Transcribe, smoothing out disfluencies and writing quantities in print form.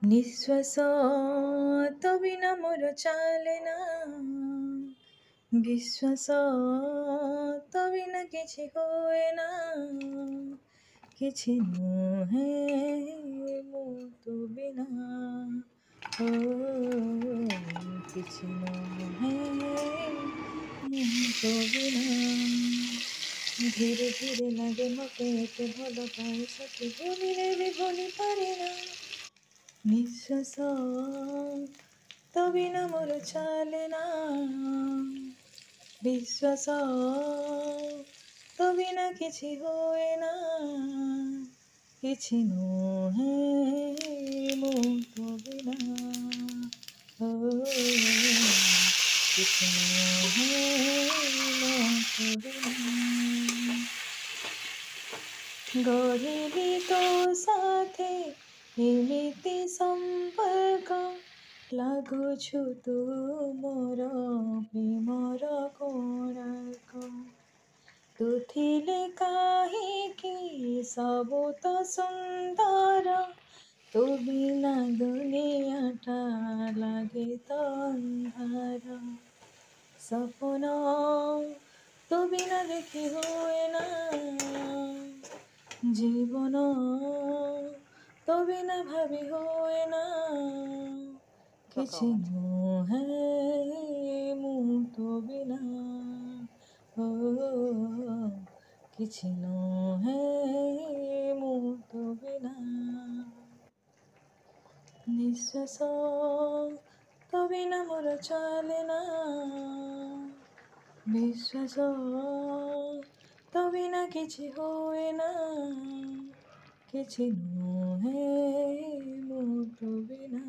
ନିଶ୍ୱାସ ତୋ ବିନା ମୋର ଚାଲେ ନା, ବିଶ୍ୱାସ ତୋ ବିନା କିଛି ହୁଏ ନା, କିଛି ନୁହେଁ ମୁଁ ତୋ ବିନା, ଓ କିଛି ନୁହେଁ ମୁଁ ତୋ ବିନା। ଧୀରେ ଧୀରେ ଲାଗେ ମୋତେ ଏତେ ଭଲ ପାଇ ସତେ ଭୁଲିଲେ ବି ଭୁଲି ପାରେ ନା। ନିଶ୍ୱାସ ତୋ ବିନା ମୋର ଚାଲେ ନା, ବିଶ୍ୱାସ ତୋ ବିନା କିଛି ହୁଏ ନା, କିଛି ନୁହେଁ ମୁଁ ତୋ ବିନା, ଓ କିଛି ନୁହେଁ ମୁଁ ତୋ ବିନା। ଗଢ଼ିଲି ତୋ ସାଥେ ଏମିତି ସମ୍ପର୍କ, ଲାଗୁଛୁ ତୁ ମୋର ପ୍ରେମର କୋଣାର୍କ। ତୁ ଥିଲେ କାହିଁକି ସବୁ ତ ସୁନ୍ଦର, ତୁ ବିନା ଦୁନିଆଟା ଲାଗେ ତ ଅନ୍ଧାର। ସପନ ତୁ ବିନା ଦେଖି ହୁଏ ନା, জীবন তো বিনা ভাবি ହୁଏ ନା, କିଛି ନୁହେଁ ମୁଁ ତୋ ବିନା, ଓ କିଛି ନୁହେଁ ମୁଁ ତୋ ବିନା। ନିଶ୍ୱାସ ତୋ ବିନା ମୋର ଚାଲେ ନା, ବିଶ୍ୱାସ ତୋ ବିନା କିଛି ହୁଏ ନା, କିଛି ନୁହେଁ ମୁଁ ତୋ ବିନା।